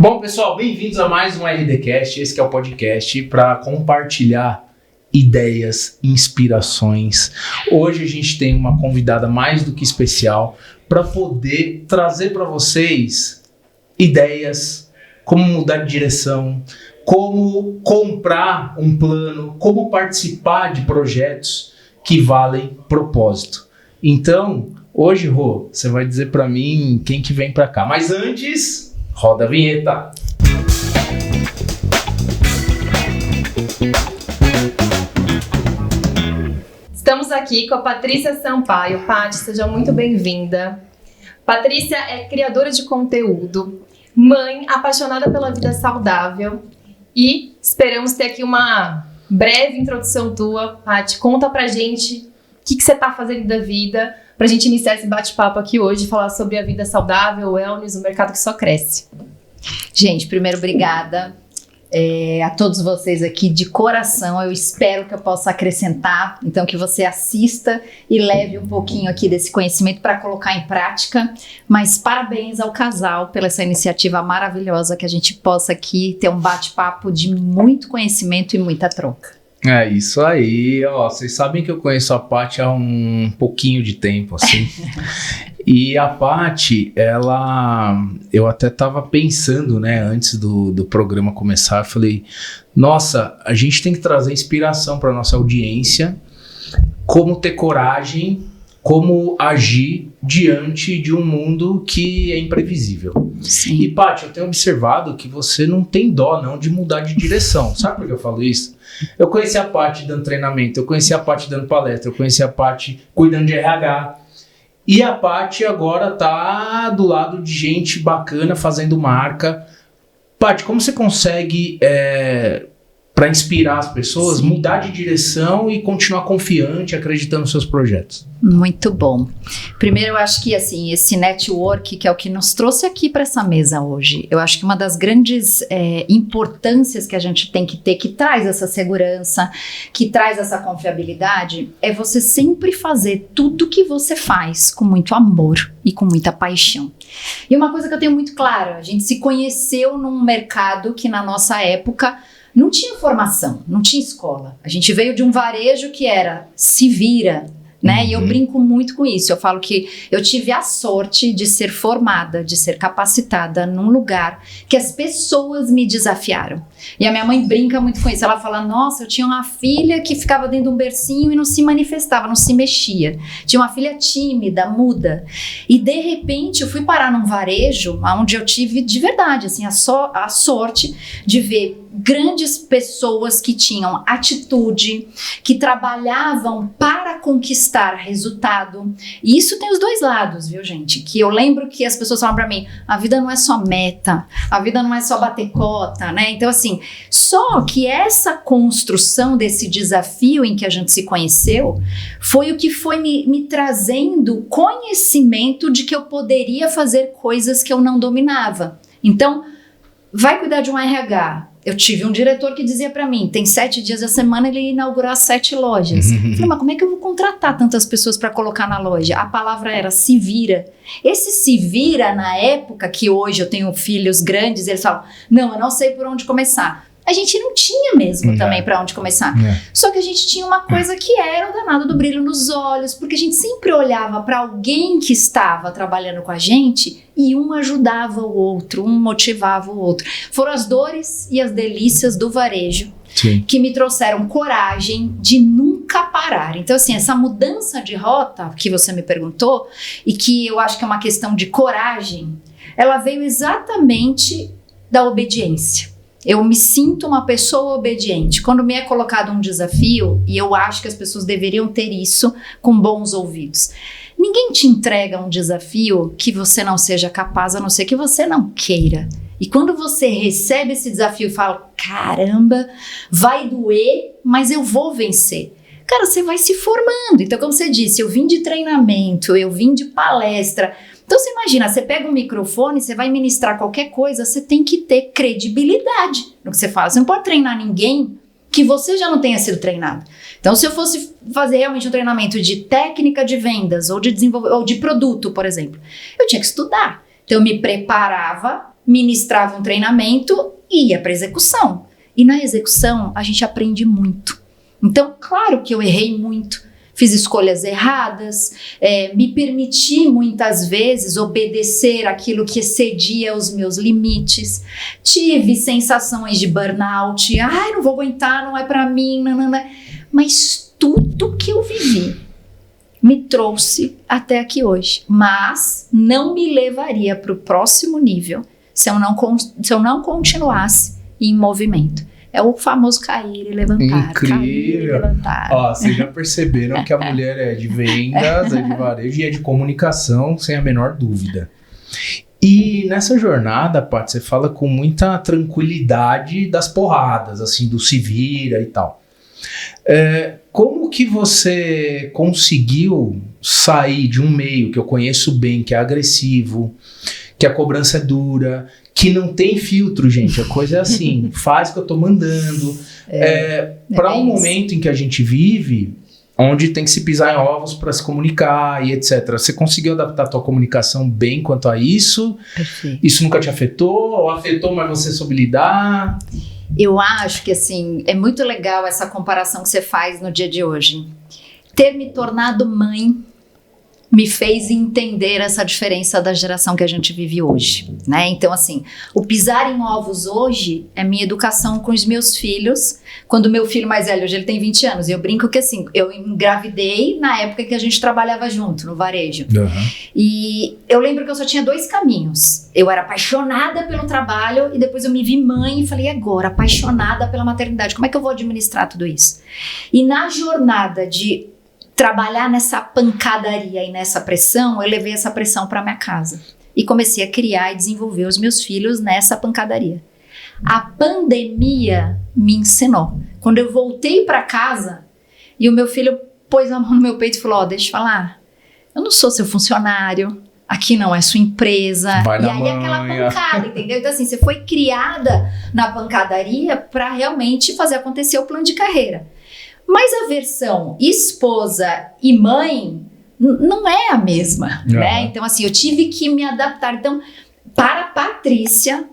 Bom, pessoal, bem-vindos a mais um RDcast. Esse que é o podcast para compartilhar ideias, inspirações. Hoje a gente tem uma convidada mais do que especial para poder trazer para vocês ideias, como mudar de direção, como comprar um plano, como participar de projetos que valem propósito. Então, hoje, Rô, você vai dizer para mim quem que vem para cá. Mas antes, roda a vinheta. Estamos aqui com a Patrícia Sampaio. Paty, seja muito bem-vinda. Patrícia é criadora de conteúdo, mãe apaixonada pela vida saudável e esperamos ter aqui uma breve introdução tua. Paty, conta pra gente o que você tá fazendo da vida pra gente iniciar esse bate-papo aqui hoje e falar sobre a vida saudável, o wellness, o mercado que só cresce. Gente, primeiro, obrigada a todos vocês aqui de coração. Eu espero que eu possa acrescentar, então que você assista e leve um pouquinho aqui desse conhecimento para colocar em prática. Mas parabéns ao casal pela essa iniciativa maravilhosa, que a gente possa aqui ter um bate-papo de muito conhecimento e muita troca. É isso aí, ó. Vocês sabem que eu conheço a Paty há um pouquinho de tempo, assim. E a Paty, eu até tava pensando, né, antes do programa começar, eu falei, nossa, a gente tem que trazer inspiração para nossa audiência, como ter coragem, como agir diante de um mundo que é imprevisível. Sim. E Paty, eu tenho observado que você não tem dó não de mudar de direção. Sabe por que eu falo isso? Eu conheci a Paty dando treinamento, eu conheci a Paty dando palestra, eu conheci a Paty cuidando de RH. E a Paty agora tá do lado de gente bacana fazendo marca. Paty, como você consegue, para inspirar as pessoas, Sim, mudar de direção e continuar confiante, acreditando nos seus projetos? Muito bom. Primeiro, eu acho que assim, esse network, que é o que nos trouxe aqui para essa mesa hoje, eu acho que uma das grandes importâncias que a gente tem que ter, que traz essa segurança, que traz essa confiabilidade, é você sempre fazer tudo que você faz com muito amor e com muita paixão. E uma coisa que eu tenho muito clara, a gente se conheceu num mercado que na nossa época não tinha formação, não tinha escola. A gente veio de um varejo que era se vira, né? E eu brinco muito com isso. Eu falo que eu tive a sorte de ser formada, de ser capacitada num lugar que as pessoas me desafiaram. E a minha mãe brinca muito com isso. Ela fala, nossa, eu tinha uma filha que ficava dentro de um bercinho e não se manifestava, não se mexia. Tinha uma filha tímida, muda. E de repente eu fui parar num varejo onde eu tive de verdade assim, a sorte de ver grandes pessoas que tinham atitude, que trabalhavam para conquistar resultado. E isso tem os dois lados, viu, gente? Que eu lembro que as pessoas falam pra mim, a vida não é só meta, a vida não é só bater cota, né? Então, assim, só que essa construção desse desafio em que a gente se conheceu foi o que foi me trazendo conhecimento de que eu poderia fazer coisas que eu não dominava. Então, vai cuidar de um RH. Eu tive um diretor que dizia pra mim, tem 7 dias da semana ele ia inaugurar 7 lojas. Eu falei, mas como é que eu vou contratar tantas pessoas para colocar na loja? A palavra era se vira. Esse se vira, na época que hoje eu tenho filhos grandes, eles falam, não, eu não sei por onde começar. A gente não tinha mesmo também para onde começar. Só que a gente tinha uma coisa que era o danado do brilho nos olhos, porque a gente sempre olhava para alguém que estava trabalhando com a gente e um ajudava o outro, um motivava o outro. Foram as dores e as delícias do varejo, sim, que me trouxeram coragem de nunca parar. Então, assim, essa mudança de rota que você me perguntou, e que eu acho que é uma questão de coragem, ela veio exatamente da obediência. Eu me sinto uma pessoa obediente. Quando me é colocado um desafio, e eu acho que as pessoas deveriam ter isso com bons ouvidos. Ninguém te entrega um desafio que você não seja capaz, a não ser que você não queira. E quando você recebe esse desafio e fala, caramba, vai doer, mas eu vou vencer. Cara, você vai se formando. Então, como você disse, eu vim de treinamento, eu vim de palestra. Então você imagina, você pega um microfone, você vai ministrar qualquer coisa, você tem que ter credibilidade no que você fala. Você não pode treinar ninguém que você já não tenha sido treinado. Então se eu fosse fazer realmente um treinamento de técnica de vendas ou de produto, por exemplo, eu tinha que estudar. Então eu me preparava, ministrava um treinamento e ia para execução. E na execução a gente aprende muito. Então, claro que eu errei muito, fiz escolhas erradas, me permiti muitas vezes obedecer aquilo que excedia os meus limites, tive sensações de burnout, não vou aguentar, não é para mim, nanana. Mas tudo que eu vivi me trouxe até aqui hoje, mas não me levaria para o próximo nível se eu não continuasse em movimento. É o famoso cair e levantar. Incrível. Cair e levantar. Ó, vocês já perceberam que a mulher é de vendas, é de varejo e é de comunicação, sem a menor dúvida. E nessa jornada, Paty, você fala com muita tranquilidade das porradas, assim, do se vira e tal. Como que você conseguiu sair de um meio que eu conheço bem, que é agressivo, que a cobrança é dura, que não tem filtro, gente, a coisa é assim, faz o que eu tô mandando, para um momento em que a gente vive, onde tem que se pisar em ovos para se comunicar e etc. Você conseguiu adaptar a tua comunicação bem quanto a isso? Perfeito. Isso nunca te afetou? Ou afetou, mas você soube lidar? Eu acho que, assim, é muito legal essa comparação que você faz no dia de hoje. Ter me tornado mãe me fez entender essa diferença da geração que a gente vive hoje, né? Então, assim, o pisar em ovos hoje é minha educação com os meus filhos. Quando meu filho mais velho, hoje ele tem 20 anos, e eu brinco que, assim, eu engravidei na época que a gente trabalhava junto, no varejo. Uhum. E eu lembro que eu só tinha 2 caminhos. Eu era apaixonada pelo trabalho e depois eu me vi mãe e falei, agora, apaixonada pela maternidade, como é que eu vou administrar tudo isso? E na jornada de trabalhar nessa pancadaria e nessa pressão, eu levei essa pressão para minha casa e comecei a criar e desenvolver os meus filhos nessa pancadaria. A pandemia me ensinou. Quando eu voltei para casa e o meu filho pôs a mão no meu peito e falou, deixa eu falar, eu não sou seu funcionário, aqui não é sua empresa. Vai e na aí manha. aquela pancada, entendeu? Então assim, você foi criada na pancadaria para realmente fazer acontecer o plano de carreira. Mas a versão esposa e mãe não é a mesma, né? Então, assim, eu tive que me adaptar. Então, para a Patrícia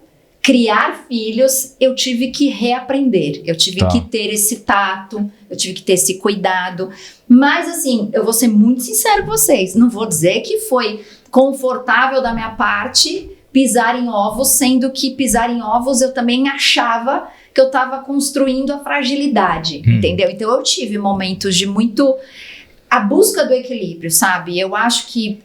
criar filhos, eu tive que reaprender. Eu tive que ter esse tato, eu tive que ter esse cuidado. Mas, assim, eu vou ser muito sincero com vocês. Não vou dizer que foi confortável da minha parte pisar em ovos, sendo que pisar em ovos eu também achava que eu estava construindo a fragilidade, entendeu? Então eu tive momentos de muito... A busca do equilíbrio, sabe? Eu acho que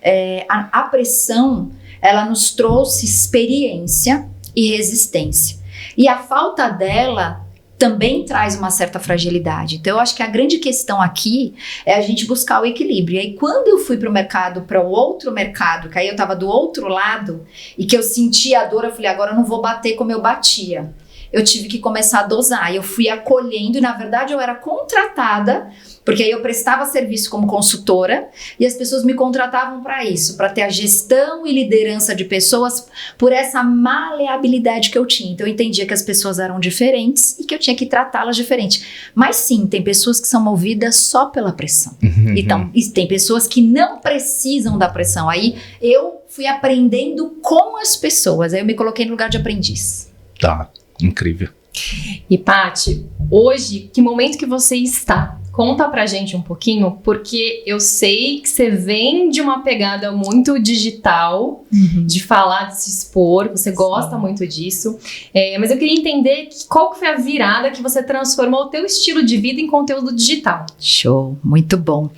a pressão, ela nos trouxe experiência e resistência. E a falta dela também traz uma certa fragilidade. Então eu acho que a grande questão aqui é a gente buscar o equilíbrio. E aí quando eu fui para o outro mercado, que aí eu estava do outro lado, e que eu sentia a dor, eu falei, agora eu não vou bater como eu batia. Eu tive que começar a dosar, eu fui acolhendo e na verdade eu era contratada, porque aí eu prestava serviço como consultora e as pessoas me contratavam para isso, para ter a gestão e liderança de pessoas por essa maleabilidade que eu tinha. Então eu entendia que as pessoas eram diferentes e que eu tinha que tratá-las diferente. Mas sim, tem pessoas que são movidas só pela pressão. Então, e tem pessoas que não precisam da pressão. Aí eu fui aprendendo com as pessoas, aí eu me coloquei no lugar de aprendiz. Tá. Incrível. E Paty, hoje, que momento que você está? Conta pra gente um pouquinho, porque eu sei que você vem de uma pegada muito digital, de falar, de se expor, você gosta muito disso, mas eu queria entender qual que foi a virada que você transformou o teu estilo de vida em conteúdo digital. Show, muito bom.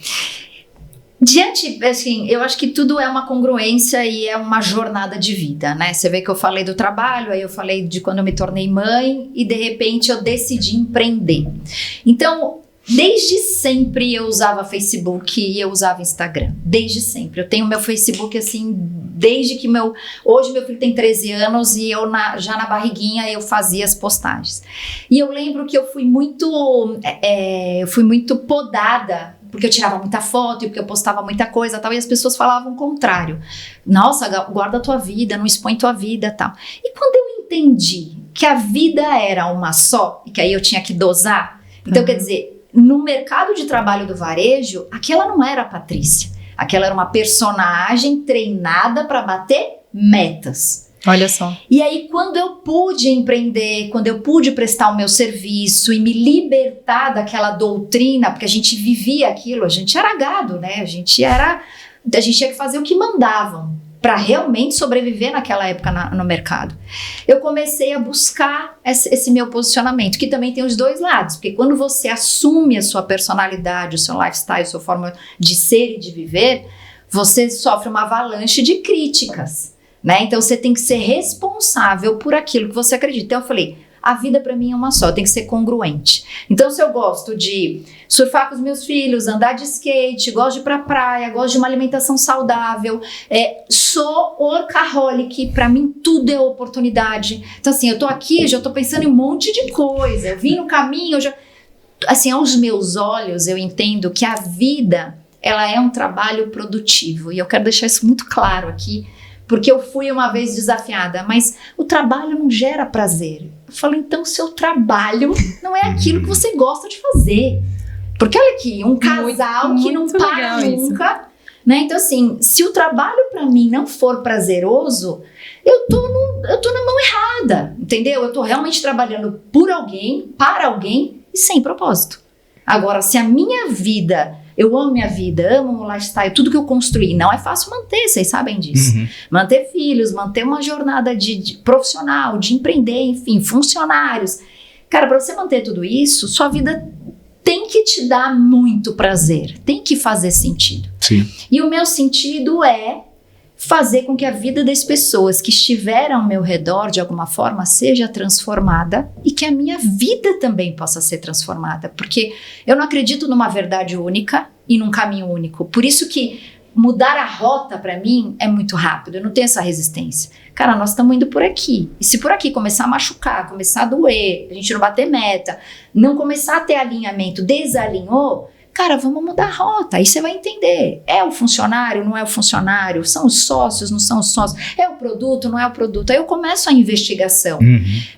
Assim, eu acho que tudo é uma congruência e é uma jornada de vida, né? Você vê que eu falei do trabalho, aí eu falei de quando eu me tornei mãe e de repente eu decidi empreender. Então, desde sempre eu usava Facebook e eu usava Instagram, desde sempre. Eu tenho meu Facebook assim, desde que hoje meu filho tem 13 anos e eu já na barriguinha eu fazia as postagens. E eu lembro que eu fui muito podada, porque eu tirava muita foto e porque eu postava muita coisa e tal, e as pessoas falavam o contrário. Nossa, guarda a tua vida, não expõe tua vida e tal. E quando eu entendi que a vida era uma só, e que aí eu tinha que dosar, então quer dizer, no mercado de trabalho do varejo, aquela não era a Patrícia. Aquela era uma personagem treinada para bater metas. Olha só. E aí, quando eu pude empreender, quando eu pude prestar o meu serviço e me libertar daquela doutrina, porque a gente vivia aquilo, a gente era gado, né? A gente tinha que fazer o que mandavam para realmente sobreviver naquela época no mercado. Eu comecei a buscar esse meu posicionamento, que também tem os dois lados, porque quando você assume a sua personalidade, o seu lifestyle, a sua forma de ser e de viver, você sofre uma avalanche de críticas, né? Então você tem que ser responsável por aquilo que você acredita. Então eu falei, a vida para mim é uma só, tem que ser congruente. Então se eu gosto de surfar com os meus filhos, andar de skate, gosto de ir pra praia, gosto de uma alimentação saudável, sou workaholic, para mim tudo é oportunidade. Então assim, eu tô aqui, já tô pensando em um monte de coisa, eu vim no caminho, assim, aos meus olhos eu entendo que a vida, ela é um trabalho produtivo, e eu quero deixar isso muito claro aqui, porque eu fui uma vez desafiada, mas o trabalho não gera prazer. Eu falei, então seu trabalho não é aquilo que você gosta de fazer. Porque olha aqui, um casal que não para nunca, né? Então assim, se o trabalho para mim não for prazeroso, eu tô na mão errada, entendeu? Eu tô realmente trabalhando por alguém, para alguém e sem propósito. Agora, se a minha vida... Eu amo minha vida, amo o lifestyle, tudo que eu construí. Não é fácil manter, vocês sabem disso. Manter filhos, manter uma jornada de profissional, de empreender, enfim, funcionários. Cara, para você manter tudo isso, sua vida tem que te dar muito prazer, tem que fazer sentido. Sim. E o meu sentido é fazer com que a vida das pessoas que estiveram ao meu redor, de alguma forma, seja transformada e que a minha vida também possa ser transformada. Porque eu não acredito numa verdade única e num caminho único. Por isso que mudar a rota, para mim, é muito rápido. Eu não tenho essa resistência. Cara, nós estamos indo por aqui. E se por aqui começar a machucar, começar a doer, a gente não bater meta, não começar a ter alinhamento, desalinhou... Cara, vamos mudar a rota, aí você vai entender. É o funcionário, não é o funcionário? São os sócios, não são os sócios? É o produto, não é o produto? Aí eu começo a investigação.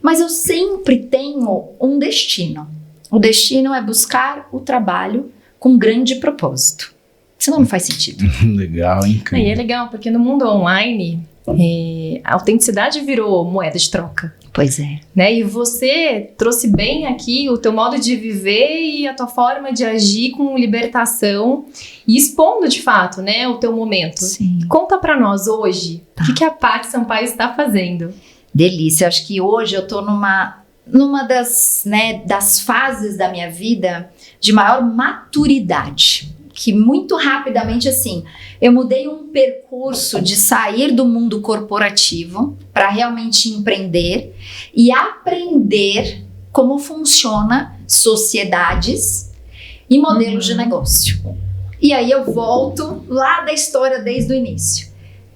Mas eu sempre tenho um destino. O destino é buscar o trabalho com grande propósito. Senão não faz sentido. Legal, incrível. E é legal, porque no mundo online, a autenticidade virou moeda de troca. Pois é. Né? E você trouxe bem aqui o teu modo de viver e a tua forma de agir com libertação e expondo de fato, né, o teu momento. Sim. Conta pra nós hoje, o que a Paty Sampaio está fazendo? Delícia, acho que hoje eu tô numa das fases da minha vida de maior maturidade. Que muito rapidamente, assim, eu mudei um percurso de sair do mundo corporativo para realmente empreender e aprender como funciona sociedades e modelos de negócio. E aí eu volto lá da história desde o início.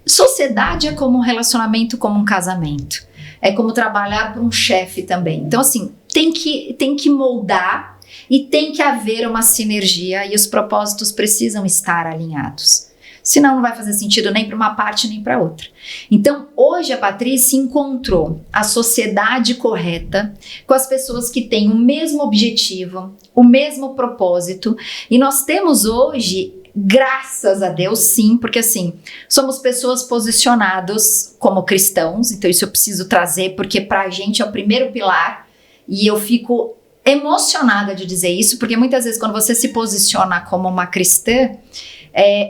Sociedade é como um relacionamento, como um casamento. É como trabalhar para um chefe também. Então, assim, tem que moldar e tem que haver uma sinergia e os propósitos precisam estar alinhados. Senão não vai fazer sentido nem para uma parte nem para outra. Então, hoje a Patrícia encontrou a sociedade correta com as pessoas que têm o mesmo objetivo, o mesmo propósito. E nós temos hoje, graças a Deus, sim, porque assim, somos pessoas posicionadas como cristãos. Então isso eu preciso trazer, porque para a gente é o primeiro pilar. E eu fico emocionada de dizer isso, porque muitas vezes quando você se posiciona como uma cristã,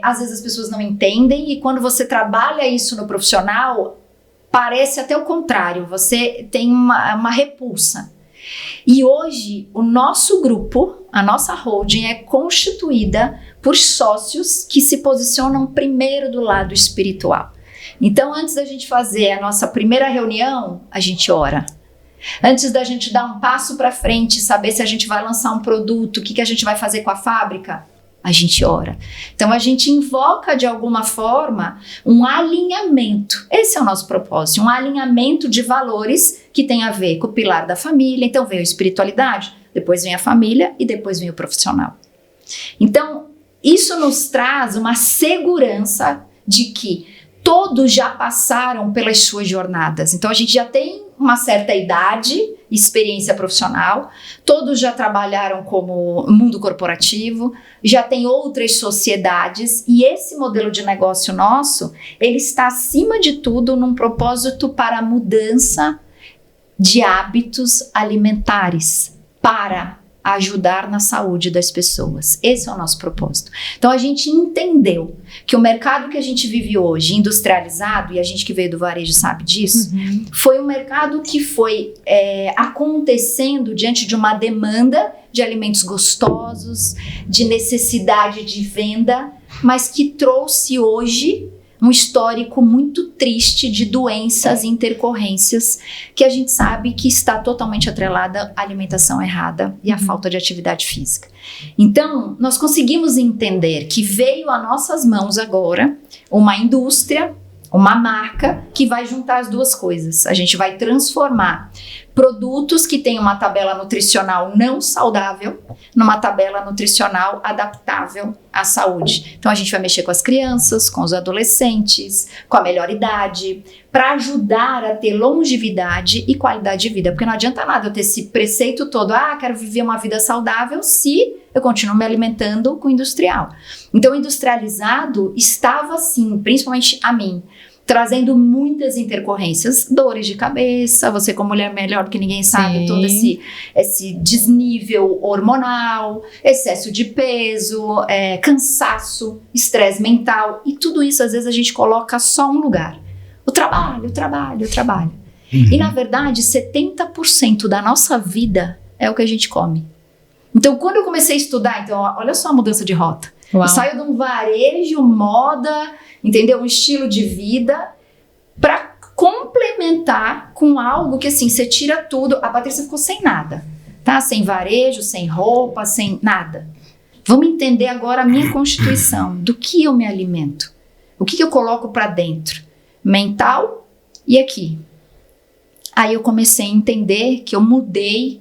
às vezes as pessoas não entendem, e quando você trabalha isso no profissional, parece até o contrário, você tem uma repulsa. E hoje o nosso grupo, a nossa holding é constituída por sócios que se posicionam primeiro do lado espiritual. Então antes da gente fazer a nossa primeira reunião, a gente ora. Antes da gente dar um passo para frente, saber se a gente vai lançar um produto, o que a gente vai fazer com a fábrica, a gente ora. Então a gente invoca de alguma forma um alinhamento. Esse é o nosso propósito, um alinhamento de valores que tem a ver com o pilar da família. Então vem a espiritualidade, depois vem a família e depois vem o profissional. Então isso nos traz uma segurança de que todos já passaram pelas suas jornadas. Então a gente já tem uma certa idade, experiência profissional, todos já trabalharam como mundo corporativo, já tem outras sociedades, e esse modelo de negócio nosso, ele está acima de tudo num propósito para a mudança de hábitos alimentares, para ajudar na saúde das pessoas. Esse é o nosso propósito. Então a gente entendeu que o mercado que a gente vive hoje, industrializado, e a gente que veio do varejo sabe disso, foi um mercado que foi acontecendo diante de uma demanda de alimentos gostosos, de necessidade de venda, mas que trouxe hoje um histórico muito triste de doenças e intercorrências que a gente sabe que está totalmente atrelada à alimentação errada e à falta de atividade física. Então, nós conseguimos entender que veio a nossas mãos agora uma indústria, uma marca que vai juntar as duas coisas. A gente vai transformar produtos que têm uma tabela nutricional não saudável numa tabela nutricional adaptável à saúde. Então a gente vai mexer com as crianças, com os adolescentes, com a melhor idade, para ajudar a ter longevidade e qualidade de vida. Porque não adianta nada eu ter esse preceito todo, quero viver uma vida saudável se eu continuo me alimentando com industrial. Então o industrializado estava assim, principalmente a mim, trazendo muitas intercorrências, dores de cabeça, você como mulher melhor do que ninguém sabe, Sim. todo esse desnível hormonal, excesso de peso, cansaço, estresse mental, e tudo isso às vezes a gente coloca só um lugar. O trabalho. E na verdade 70% da nossa vida é o que a gente come. Então quando eu comecei a estudar, então olha só a mudança de rota. Uau. Eu saio de um varejo, moda, entendeu? Um estilo de vida para complementar com algo que assim, você tira tudo. A Patrícia ficou sem nada, tá? Sem varejo, sem roupa, sem nada. Vamos entender agora a minha constituição, do que eu me alimento. O que eu coloco para dentro? Mental e aqui. Aí eu comecei a entender que eu mudei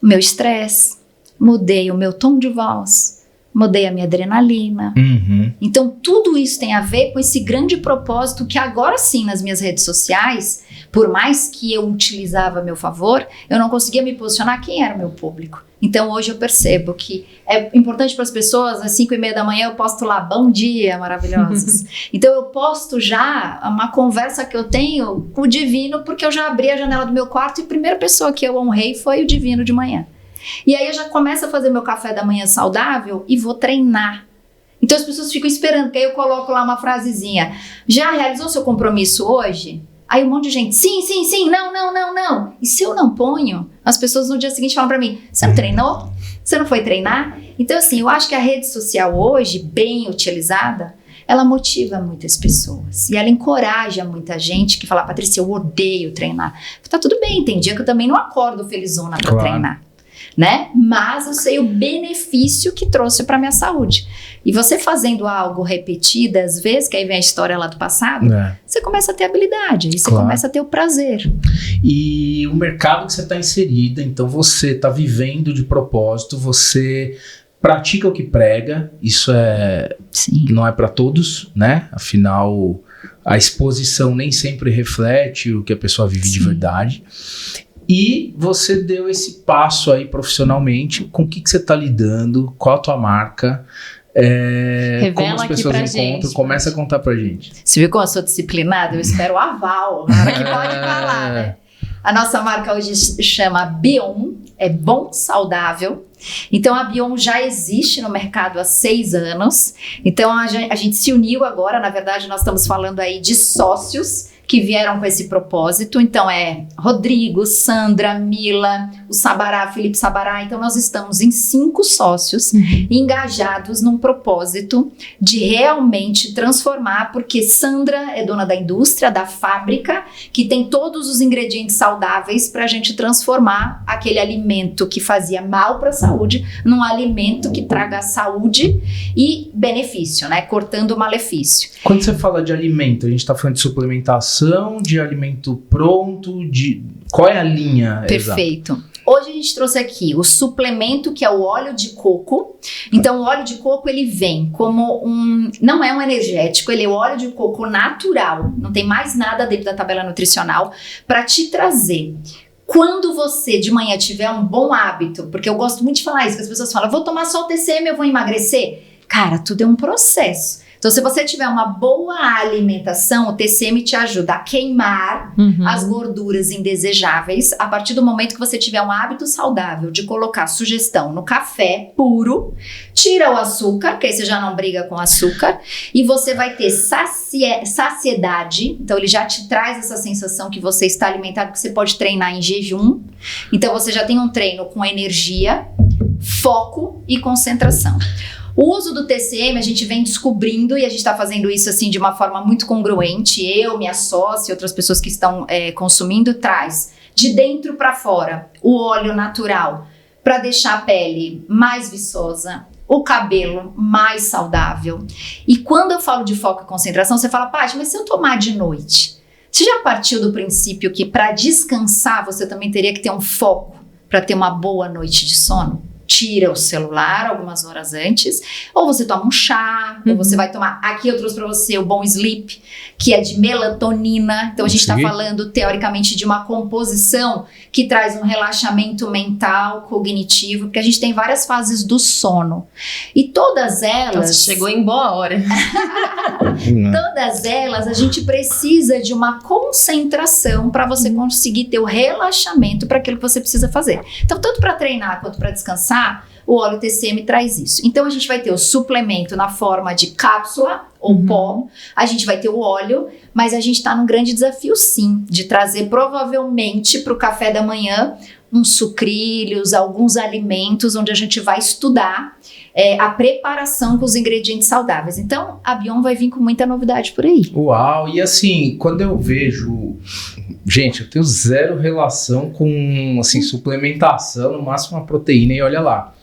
o meu estresse, mudei o meu tom de voz, mudei a minha adrenalina. Então tudo isso tem a ver com esse grande propósito que agora sim nas minhas redes sociais, por mais que eu utilizava a meu favor, eu não conseguia me posicionar quem era o meu público. Então hoje eu percebo que é importante para as pessoas, às 5:30 da manhã eu posto lá, bom dia, maravilhosos. Então eu posto já uma conversa que eu tenho com o divino, porque eu já abri a janela do meu quarto e a primeira pessoa que eu honrei foi o divino de manhã. E aí eu já começo a fazer meu café da manhã saudável e vou treinar. Então as pessoas ficam esperando, que aí eu coloco lá uma frasezinha. Já realizou seu compromisso hoje? Aí um monte de gente, sim, não. E se eu não ponho, as pessoas no dia seguinte falam pra mim, você não treinou? Você não foi treinar? Então assim, eu acho que a rede social hoje, bem utilizada, ela motiva muitas pessoas. E ela encoraja muita gente que fala, Patrícia, eu odeio treinar. Tá tudo bem, tem dia que eu também não acordo felizona pra treinar. Né? Mas eu sei o benefício que trouxe para minha saúde. E você fazendo algo repetidas vezes, que aí vem a história lá do passado, você começa a ter habilidade, aí você começa a ter o prazer. E o mercado que você está inserida, então você está vivendo de propósito, você pratica o que prega, isso não é para todos, né? Afinal, a exposição nem sempre reflete o que a pessoa vive de verdade. E você deu esse passo aí profissionalmente, com o que você está lidando, qual a tua marca, como as pessoas encontram, gente, começa a contar pra gente. Você viu como eu sou disciplinada? Eu espero o aval, na hora que pode falar, né? A nossa marca hoje se chama Bion, é bom, saudável. Então a Bion já existe no mercado há 6 anos, então a gente se uniu agora, na verdade nós estamos falando aí de sócios, que vieram com esse propósito, então Rodrigo, Sandra, Mila, o Sabará, Felipe Sabará, então nós estamos em 5 sócios engajados num propósito de realmente transformar, porque Sandra é dona da indústria, da fábrica, que tem todos os ingredientes saudáveis para a gente transformar aquele alimento que fazia mal para a saúde num alimento que traga saúde e benefício, né? Cortando o malefício. Quando você fala de alimento, a gente está falando de suplementação, de alimento pronto, qual é a linha? Perfeito. Exata? Hoje a gente trouxe aqui o suplemento, que é o óleo de coco. Então, o óleo de coco, ele vem como não é um energético, ele é o óleo de coco natural. Não tem mais nada dentro da tabela nutricional para te trazer. Quando você de manhã tiver um bom hábito, porque eu gosto muito de falar isso, que as pessoas falam, vou tomar só o TCM, eu vou emagrecer. Cara, tudo é um processo. Então, se você tiver uma boa alimentação, o TCM te ajuda a queimar as gorduras indesejáveis a partir do momento que você tiver um hábito saudável de colocar sugestão no café puro, tira o açúcar, que aí você já não briga com açúcar, e você vai ter saciedade. Então, ele já te traz essa sensação que você está alimentado, que você pode treinar em jejum. Então, você já tem um treino com energia, foco e concentração. O uso do TCM a gente vem descobrindo e a gente está fazendo isso assim de uma forma muito congruente. Eu, minha sócia e outras pessoas que estão consumindo traz de dentro para fora o óleo natural para deixar a pele mais viçosa, o cabelo mais saudável. E quando eu falo de foco e concentração, você fala, Paty, mas se eu tomar de noite? Você já partiu do princípio que para descansar você também teria que ter um foco para ter uma boa noite de sono? Tira o celular algumas horas antes, ou você toma um chá, ou você vai tomar, aqui eu trouxe para você o Bom Sleep, que é de melatonina. Então a gente está falando teoricamente de uma composição que traz um relaxamento mental, cognitivo, porque a gente tem várias fases do sono, e todas elas... Nossa, chegou em boa hora. Todas elas, a gente precisa de uma concentração para você conseguir ter o relaxamento para aquilo que você precisa fazer. Então, tanto para treinar quanto para descansar, o óleo TCM traz isso. Então, a gente vai ter o suplemento na forma de cápsula ou pó, a gente vai ter o óleo, mas a gente está num grande desafio, sim, de trazer provavelmente para o café da manhã uns sucrilhos, alguns alimentos onde a gente vai estudar a preparação com os ingredientes saudáveis. Então, a Bion vai vir com muita novidade por aí. Uau! E assim, quando eu vejo... Gente, eu tenho zero relação com, assim, suplementação, no máximo uma proteína, e olha lá.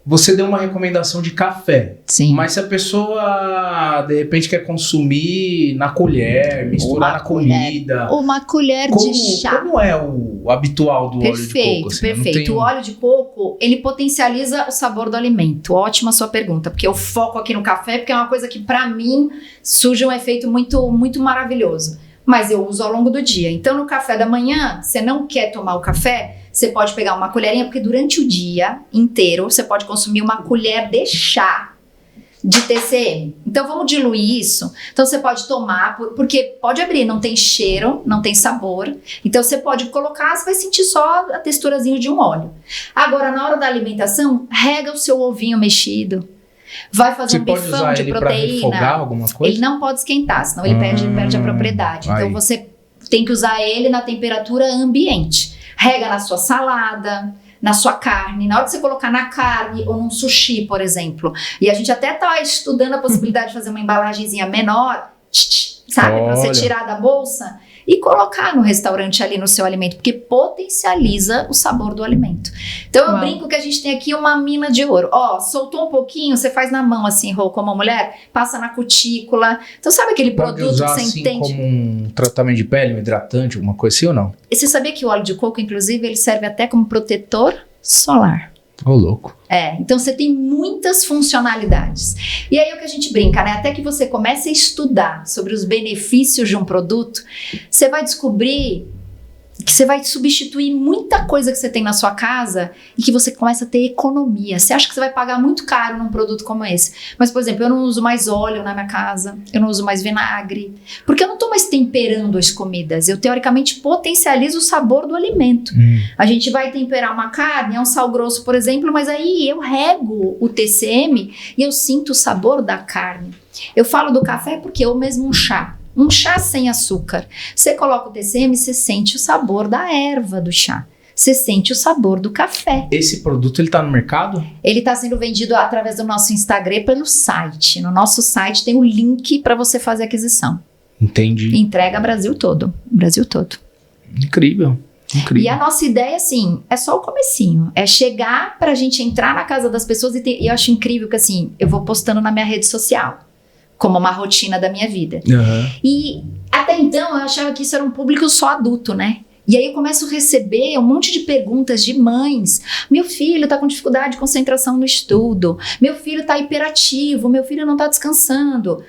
Você deu uma recomendação de café. Sim. Mas se a pessoa, de repente, quer consumir na colher, misturar na comida... Uma colher de chá. Como é o habitual do óleo de coco? Assim, Perfeito. O óleo de coco, ele potencializa o sabor do alimento. Ótima sua pergunta, porque eu foco aqui no café, porque é uma coisa que, pra mim, surge um efeito muito, muito maravilhoso. Mas eu uso ao longo do dia. Então, no café da manhã, você não quer tomar o café, você pode pegar uma colherinha, porque durante o dia inteiro, você pode consumir uma colher de chá de TCM. Então, vamos diluir isso. Então, você pode tomar, porque pode abrir, não tem cheiro, não tem sabor. Então, você pode colocar, você vai sentir só a texturazinha de um óleo. Agora, na hora da alimentação, rega o seu ovinho mexido. Vai fazer um bifão de proteína. Pra refogar alguma coisa? Ele não pode esquentar, senão ele perde a propriedade. Então você tem que usar ele na temperatura ambiente. Rega na sua salada, na sua carne. Na hora que você colocar na carne ou num sushi, por exemplo. E a gente até tá estudando a possibilidade de fazer uma embalagenzinha menor, sabe? Pra você tirar da bolsa e colocar no restaurante ali no seu alimento, porque potencializa o sabor do alimento. Então eu brinco que a gente tem aqui uma mina de ouro. Ó, soltou um pouquinho, você faz na mão assim, Rô, como a mulher, passa na cutícula. Então sabe aquele produto que você assim, entende? Como um tratamento de pele, um hidratante, alguma coisa assim ou não? E você sabia que o óleo de coco, inclusive, ele serve até como protetor solar? Ô, louco. Então você tem muitas funcionalidades. E aí é o que a gente brinca, né? Até que você comece a estudar sobre os benefícios de um produto, você vai descobrir que você vai substituir muita coisa que você tem na sua casa e que você começa a ter economia. Você acha que você vai pagar muito caro num produto como esse. Mas, por exemplo, eu não uso mais óleo na minha casa, eu não uso mais vinagre, porque eu não estou mais temperando as comidas. Eu, teoricamente, potencializo o sabor do alimento. A gente vai temperar uma carne, é um sal grosso, por exemplo, mas aí eu rego o TCM e eu sinto o sabor da carne. Eu falo do café porque eu mesmo um chá. Um chá sem açúcar. Você coloca o TCM, você sente o sabor da erva do chá. Você sente o sabor do café. Esse produto, ele tá no mercado? Ele está sendo vendido através do nosso Instagram pelo site. No nosso site tem o link para você fazer a aquisição. Entendi. Entrega Brasil todo. Brasil todo. Incrível. Incrível. E a nossa ideia, assim, é só o comecinho. É chegar pra gente entrar na casa das pessoas e eu acho incrível que, assim, eu vou postando na minha rede social. Como uma rotina da minha vida. E até então eu achava que isso era um público só adulto, né? E aí eu começo a receber um monte de perguntas de mães. Meu filho está com dificuldade de concentração no estudo. Meu filho está hiperativo. Meu filho não está descansando.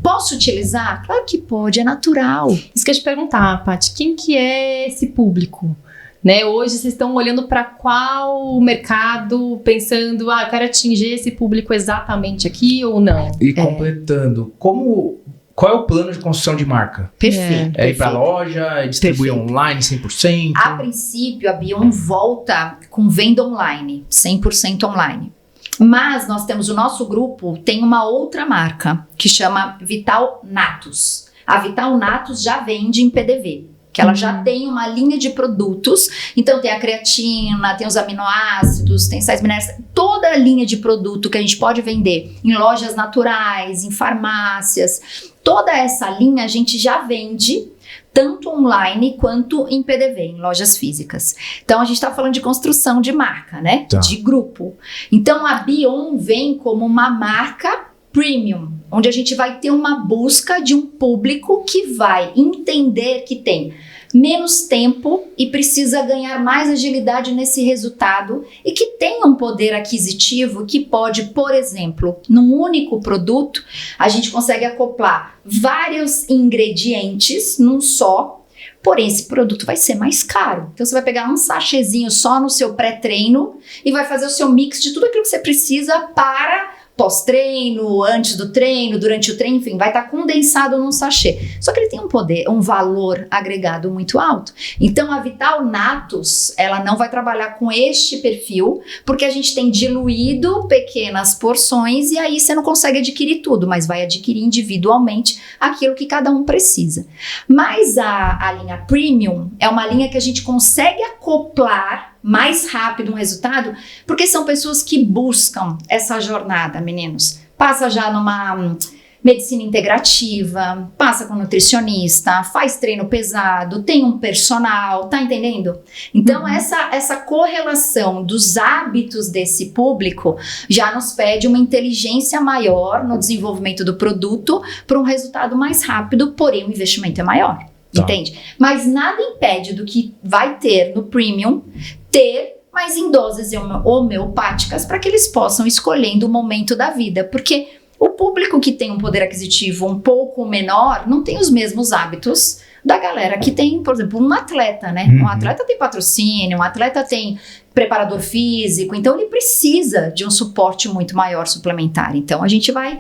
Posso utilizar? Claro que pode, é natural. Isso que eu ia te perguntar, Paty, quem que é esse público? Né? Hoje vocês estão olhando para qual mercado, pensando, eu quero atingir esse público exatamente aqui ou não? E completando, qual é o plano de construção de marca? Perfeito. É ir para a loja, é distribuir online 100%? A princípio, a Bion volta com venda online, 100% online. Mas nós temos o nosso grupo, tem uma outra marca que chama Vital Natus. A Vital Natus já vende em PDV. Que ela já tem uma linha de produtos, então tem a creatina, tem os aminoácidos, tem sais minerais, toda a linha de produto que a gente pode vender em lojas naturais, em farmácias, toda essa linha a gente já vende tanto online quanto em PDV, em lojas físicas. Então a gente está falando de construção de marca, né? Tá. De grupo. Então a Bion vem como uma marca premium, onde a gente vai ter uma busca de um público que vai entender que tem menos tempo e precisa ganhar mais agilidade nesse resultado e que tem um poder aquisitivo que pode, por exemplo, num único produto, a gente consegue acoplar vários ingredientes num só, porém esse produto vai ser mais caro. Então você vai pegar um sachêzinho só no seu pré-treino e vai fazer o seu mix de tudo aquilo que você precisa para pós-treino, antes do treino, durante o treino, enfim, vai estar condensado num sachê. Só que ele tem um poder, um valor agregado muito alto. Então a Vital Natus, ela não vai trabalhar com este perfil, porque a gente tem diluído pequenas porções e aí você não consegue adquirir tudo, mas vai adquirir individualmente aquilo que cada um precisa. Mas a linha Premium é uma linha que a gente consegue acoplar mais rápido um resultado, porque são pessoas que buscam essa jornada, meninos. Passa já numa medicina integrativa, passa com nutricionista, faz treino pesado, tem um personal, tá entendendo? Então essa correlação dos hábitos desse público já nos pede uma inteligência maior no desenvolvimento do produto para um resultado mais rápido, porém o investimento é maior. Tá. Entende? Mas nada impede do que vai ter no Premium ter, mas em doses homeopáticas para que eles possam escolher o momento da vida, porque o público que tem um poder aquisitivo um pouco menor não tem os mesmos hábitos da galera que tem, por exemplo, um atleta, né? Um atleta tem patrocínio, um atleta tem preparador físico, então ele precisa de um suporte muito maior suplementar. Então a gente vai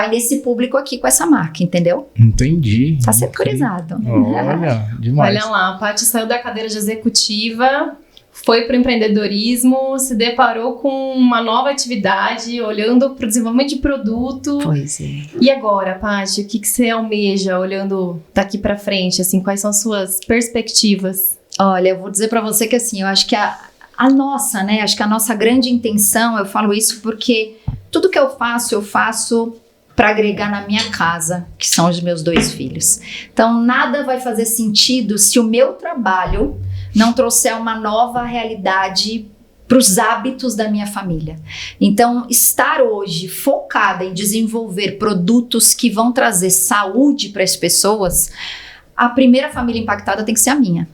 nesse público aqui com essa marca, entendeu? Entendi. Tá setorizado. Olha, demais. Olha lá, a Paty saiu da cadeira de executiva, foi para o empreendedorismo, se deparou com uma nova atividade, olhando para o desenvolvimento de produto. Pois é. E agora, Paty, o que você almeja olhando daqui para frente? Assim, quais são as suas perspectivas? Olha, eu vou dizer para você que assim, eu acho que a nossa, né? Acho que a nossa grande intenção, eu falo isso porque tudo que eu faço para agregar na minha casa, que são os meus 2 filhos. Então, nada vai fazer sentido se o meu trabalho não trouxer uma nova realidade para os hábitos da minha família. Então, estar hoje focada em desenvolver produtos que vão trazer saúde para as pessoas, a primeira família impactada tem que ser a minha.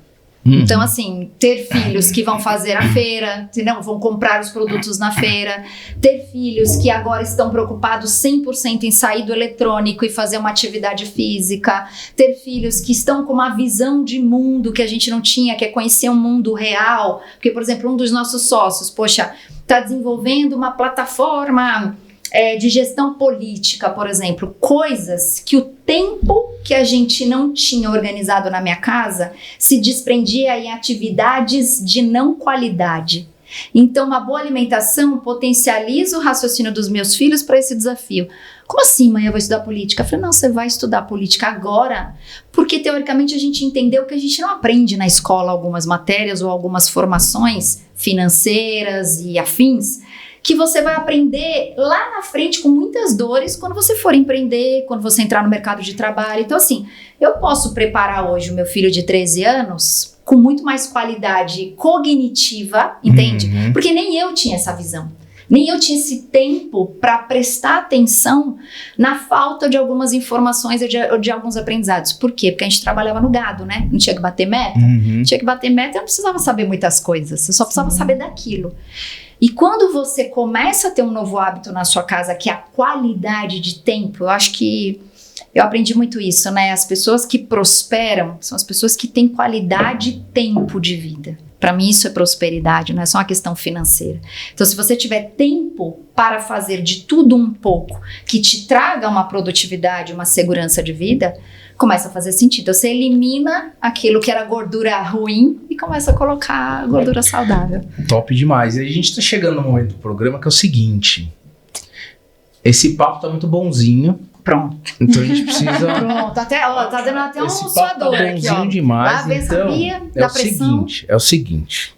Então, assim, ter filhos que vão fazer a feira, não, vão comprar os produtos na feira, ter filhos que agora estão preocupados 100% em sair do eletrônico e fazer uma atividade física, ter filhos que estão com uma visão de mundo que a gente não tinha, que é conhecer um mundo real, porque, por exemplo, um dos nossos sócios, está desenvolvendo uma plataforma de gestão política, por exemplo, coisas que o tempo que a gente não tinha organizado na minha casa se desprendia em atividades de não qualidade. Então, uma boa alimentação potencializa o raciocínio dos meus filhos para esse desafio. Como assim, mãe, eu vou estudar política? Eu falei, não, você vai estudar política agora, porque teoricamente a gente entendeu que a gente não aprende na escola algumas matérias ou algumas formações financeiras e afins, que você vai aprender lá na frente com muitas dores quando você for empreender, quando você entrar no mercado de trabalho. Então, assim, eu posso preparar hoje o meu filho de 13 anos com muito mais qualidade cognitiva, entende? Porque nem eu tinha essa visão. Nem eu tinha esse tempo para prestar atenção na falta de algumas informações ou de alguns aprendizados. Por quê? Porque a gente trabalhava no gado, né? Não tinha que bater meta. Tinha que bater meta, eu não precisava saber muitas coisas. Eu só precisava saber daquilo. E quando você começa a ter um novo hábito na sua casa, que é a qualidade de tempo, eu acho que eu aprendi muito isso, né? As pessoas que prosperam são as pessoas que têm qualidade e tempo de vida. Para mim isso é prosperidade, não é só uma questão financeira. Então se você tiver tempo para fazer de tudo um pouco, que te traga uma produtividade, uma segurança de vida, começa a fazer sentido. Você elimina aquilo que era gordura ruim e começa a colocar gordura saudável. Top demais. E a gente tá chegando no momento do programa que é o seguinte. Esse papo tá muito bonzinho. Pronto. Então a gente precisa... Pronto, tá dando até um esse suador papo tá aqui, bonzinho ó. demais. Então, da pressão. É o seguinte.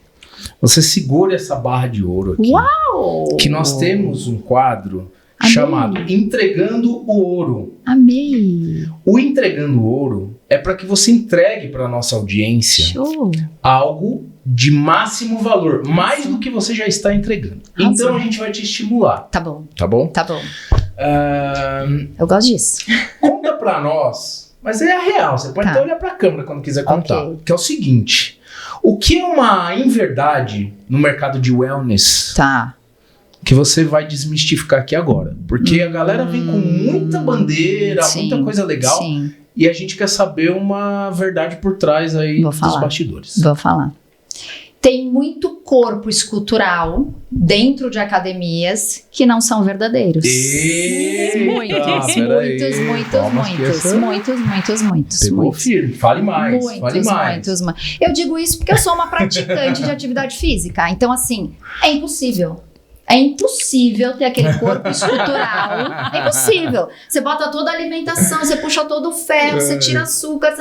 Você segura essa barra de ouro aqui. Uau! Que nós temos um quadro Amei. chamado Entregando o Ouro. Amei! O Entregando o Ouro é para que você entregue para nossa audiência Show! algo de máximo valor, mais do que você já está entregando. Arrasou. Então a gente vai te estimular, Tá bom, tá bom? tá bom. Eu gosto disso. Conta pra nós, mas é a real, você pode Tá. até olhar pra câmera quando quiser contar, Ok. que é o seguinte, o que é uma inverdade no mercado de wellness Tá. que você vai desmistificar aqui agora? Porque a galera vem com muita bandeira, Sim, muita coisa legal, Sim, e a gente quer saber uma verdade por trás aí Vou dos falar. bastidores. vou falar. Tem muito corpo escultural dentro de academias que não são verdadeiros. Eita, Muitos. Pegou firme, fale mais, fale mais. Eu digo isso porque eu sou uma praticante de atividade física. Então, assim, é impossível. É impossível ter aquele corpo escultural. É impossível. Você bota toda a alimentação, você puxa todo o ferro, você tira açúcar,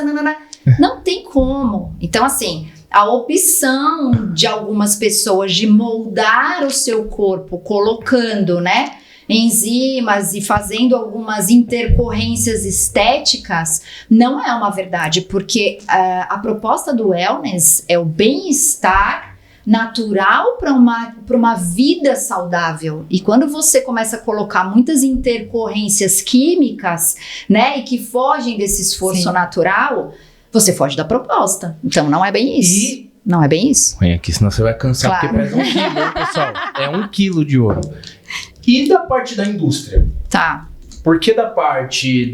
não tem como. Então, assim, a opção de algumas pessoas de moldar o seu corpo, colocando, né, enzimas e fazendo algumas intercorrências estéticas, não é uma verdade, porque a proposta do wellness é o bem-estar natural para uma vida saudável. E quando você começa a colocar muitas intercorrências químicas, né, e que fogem desse esforço Sim. natural, você foge da proposta. Então não é bem isso. Não é bem isso. Põe aqui, senão você vai cansar, Claro. porque pesa 1 quilo, hein, pessoal? É 1 quilo de ouro. E da parte da indústria? Tá. Porque da parte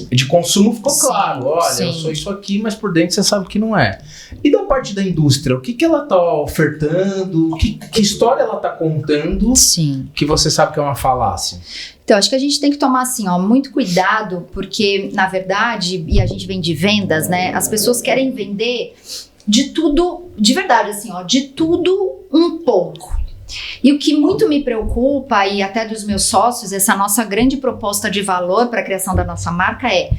de consumo ficou Sim, claro, olha, sim. eu sou isso aqui, mas por dentro você sabe que não é. E da parte da indústria, o que ela tá ofertando, que história ela tá contando, Sim. que você sabe que é uma falácia? Então, acho que a gente tem que tomar, assim, ó, muito cuidado, porque, na verdade, e a gente vem de vendas, né, as pessoas querem vender de tudo, de verdade, assim, ó, de tudo um pouco. E o que muito me preocupa, e até dos meus sócios, essa nossa grande proposta de valor para a criação da nossa marca é,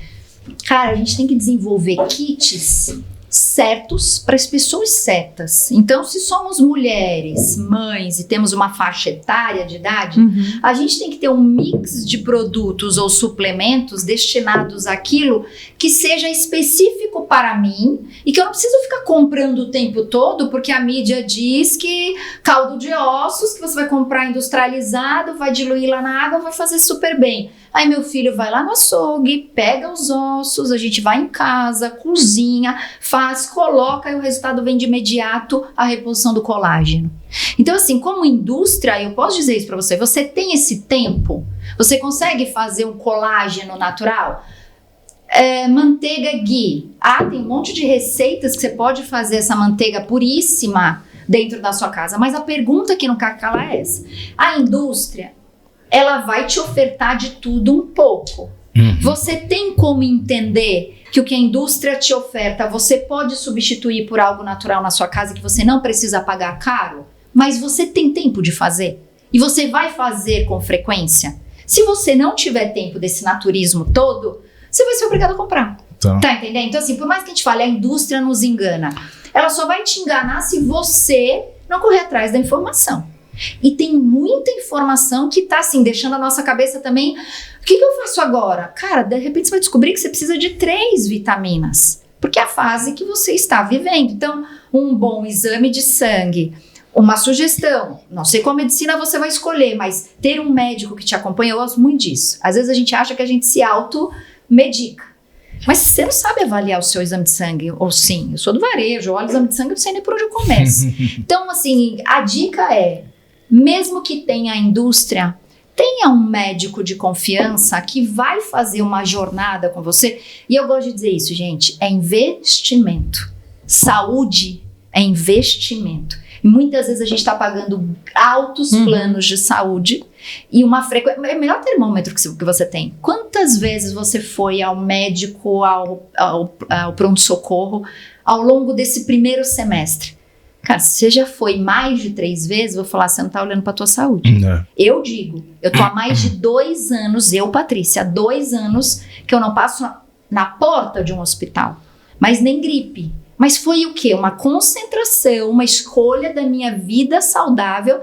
cara, a gente tem que desenvolver kits certos para as pessoas certas. Então, se somos mulheres, mães e temos uma faixa etária de idade, a gente tem que ter um mix de produtos ou suplementos destinados àquilo que seja específico para mim e que eu não preciso ficar comprando o tempo todo, porque a mídia diz que caldo de ossos que você vai comprar industrializado, vai diluir lá na água, vai fazer super bem. Aí meu filho vai lá no açougue, pega os ossos, a gente vai em casa, cozinha, faz, coloca e o resultado vem de imediato, a reposição do colágeno. Então, assim, como indústria, eu posso dizer isso para você, você tem esse tempo? Você consegue fazer um colágeno natural? Manteiga ghee. Tem um monte de receitas que você pode fazer essa manteiga puríssima dentro da sua casa, mas a pergunta que não quer calar é essa. A indústria, ela vai te ofertar de tudo um pouco. Você tem como entender que o que a indústria te oferta, você pode substituir por algo natural na sua casa que você não precisa pagar caro, mas você tem tempo de fazer? E você vai fazer com frequência? Se você não tiver tempo desse naturismo todo, você vai ser obrigado a comprar. Tá entendendo? Então, assim, por mais que a gente fale, a indústria nos engana. Ela só vai te enganar se você não correr atrás da informação. E tem muita informação que tá, assim, deixando a nossa cabeça também... O que eu faço agora? Cara, de repente você vai descobrir que você precisa de 3 vitaminas. Porque é a fase que você está vivendo. Então, um bom exame de sangue, uma sugestão, não sei qual medicina você vai escolher, mas ter um médico que te acompanha, eu gosto muito disso. Às vezes a gente acha que a gente se automedica, mas você não sabe avaliar o seu exame de sangue, ou sim, eu sou do varejo, eu olho o exame de sangue, eu não sei nem por onde eu começo. Então, assim, a dica é, mesmo que tenha a indústria, tenha um médico de confiança que vai fazer uma jornada com você. E eu gosto de dizer isso, gente, é investimento. Saúde é investimento. E muitas vezes a gente está pagando altos planos de saúde e uma frequência... É o melhor termômetro que você tem. Quantas vezes você foi ao médico, ao pronto-socorro ao longo desse primeiro semestre? Cara, se você já foi mais de 3 vezes, eu vou falar, você não tá olhando pra tua saúde. Não. Eu digo, eu tô há mais de 2 anos, Patrícia, há 2 anos que eu não passo na porta de um hospital. Mas nem gripe. Mas foi o quê? Uma concentração, uma escolha da minha vida saudável.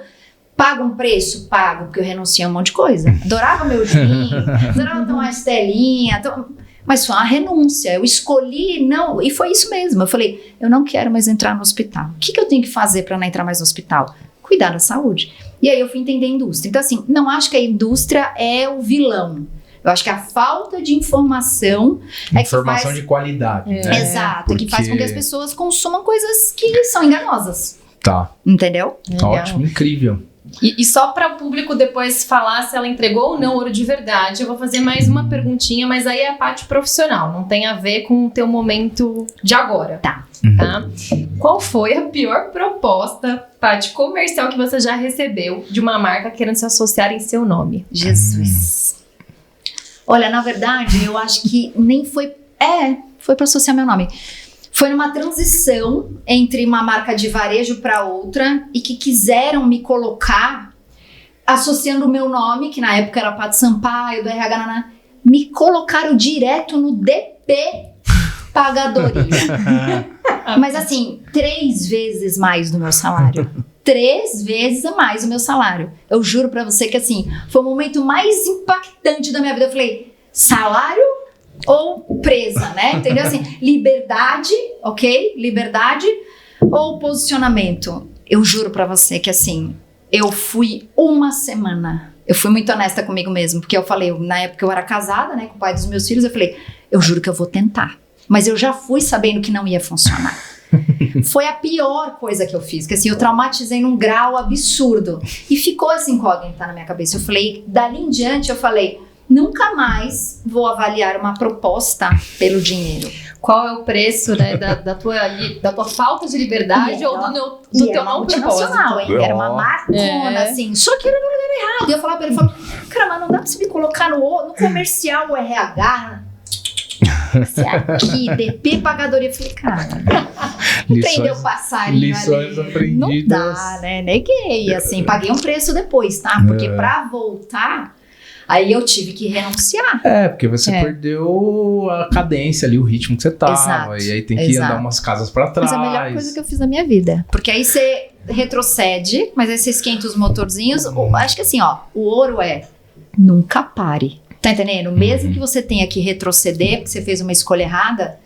Pago um preço? Pago, porque eu renunciei a um monte de coisa. Adorava meu vinho, adorava tomar estelinha, mas foi uma renúncia. Eu escolhi, não, e foi isso mesmo. Eu falei, eu não quero mais entrar no hospital. O que eu tenho que fazer para não entrar mais no hospital? Cuidar da saúde. E aí eu fui entender a indústria. Então, assim, não acho que a indústria é o vilão. Eu acho que a falta de informação de qualidade, né? Exato, porque... que faz com que as pessoas consumam coisas que são enganosas. Tá. Entendeu? Ótimo, incrível. E só para o público depois falar se ela entregou ou não ouro de verdade, eu vou fazer mais uma perguntinha, mas aí é a parte profissional, não tem a ver com o teu momento de agora. Tá. Qual foi a pior proposta, Paty, comercial que você já recebeu de uma marca querendo se associar em seu nome? Jesus. Olha, na verdade, eu acho que nem foi... foi para associar meu nome. Foi numa transição entre uma marca de varejo para outra e que quiseram me colocar associando o meu nome, que na época era Paty Sampaio, do RH, me colocaram direto no DP Pagadoria. Mas assim, 3 vezes mais do meu salário. 3 vezes a mais o meu salário. Eu juro pra você que assim, foi o momento mais impactante da minha vida. Eu falei, salário ou presa, né? Entendeu? Assim, liberdade, ok? Liberdade ou posicionamento. Eu juro pra você que assim, eu fui uma semana. Eu fui muito honesta comigo mesmo, porque eu falei, na época eu era casada, né, com o pai dos meus filhos, eu falei, eu juro que eu vou tentar. Mas eu já fui sabendo que não ia funcionar. Foi a pior coisa que eu fiz, que assim, eu traumatizei num grau absurdo. E ficou essa incógnita na minha cabeça. Eu falei, dali em diante, eu falei, nunca mais vou avaliar uma proposta pelo dinheiro. Qual é o preço, né, da tua falta de liberdade ou do teu não propósito? Era uma marcona, assim, só que era no lugar errado. E eu falava pra ele, cara, mas não dá pra você me colocar no comercial, o RH... Esse aqui, DP Pagadoria. Eu falei, cara, prendeu o passarinho lições ali. aprendidas. Não dá, né? Neguei, assim, paguei um preço depois, tá? Porque pra voltar, aí eu tive que renunciar. Porque você perdeu a cadência ali, o ritmo que você tava. Exato, e aí tem que andar umas casas pra trás. Mas é a melhor coisa que eu fiz na minha vida. Porque aí você retrocede, mas aí você esquenta os motorzinhos. Acho que assim, ó, o ouro é nunca pare. Tá entendendo? Mesmo que você tenha que retroceder, porque você fez uma escolha errada,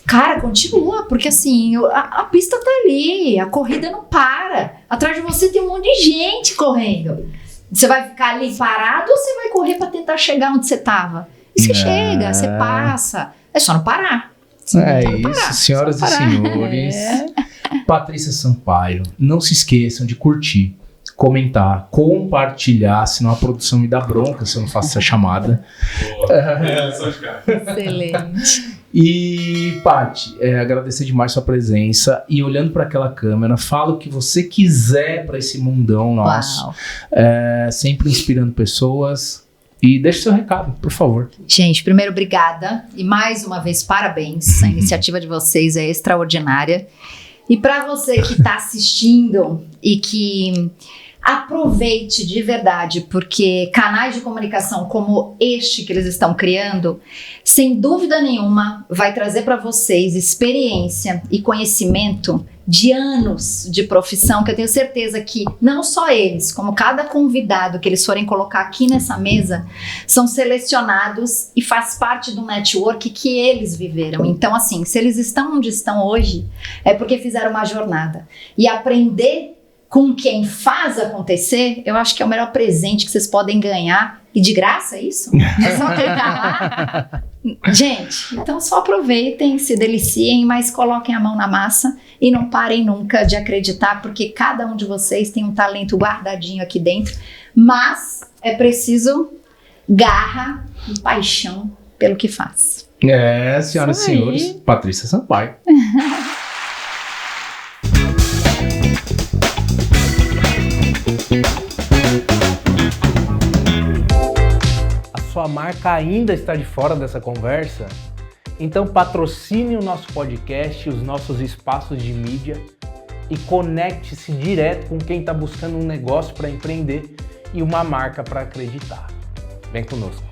cara, continua, porque assim, a pista tá ali, a corrida não para. Atrás de você tem um monte de gente correndo. Você vai ficar ali parado ou você vai correr pra tentar chegar onde você tava? E você chega, você passa. É só não parar. Isso, senhoras e senhores. Patrícia Sampaio, não se esqueçam de curtir, comentar, compartilhar, senão a produção me dá bronca se eu não faço essa chamada. Excelente. E, Paty, agradecer demais sua presença e olhando para aquela câmera, fala o que você quiser para esse mundão nosso, sempre inspirando pessoas. E deixe seu recado, por favor. Gente, primeiro, obrigada e mais uma vez parabéns. A iniciativa de vocês é extraordinária. E para você que está assistindo e que aproveite de verdade, porque canais de comunicação como este que eles estão criando, sem dúvida nenhuma, vai trazer para vocês experiência e conhecimento de anos de profissão, que eu tenho certeza que não só eles, como cada convidado que eles forem colocar aqui nessa mesa, são selecionados e faz parte do network que eles viveram. Então, assim, se eles estão onde estão hoje, é porque fizeram uma jornada. E aprender com quem faz acontecer, eu acho que é o melhor presente que vocês podem ganhar. E de graça, é isso? É só clicar lá. Gente, então só aproveitem, se deliciem, mas coloquem a mão na massa e não parem nunca de acreditar, porque cada um de vocês tem um talento guardadinho aqui dentro, mas é preciso garra e paixão pelo que faz. Senhoras e senhores, Patrícia Sampaio. Sua marca ainda está de fora dessa conversa? Então patrocine o nosso podcast, os nossos espaços de mídia e conecte-se direto com quem está buscando um negócio para empreender e uma marca para acreditar. Vem conosco.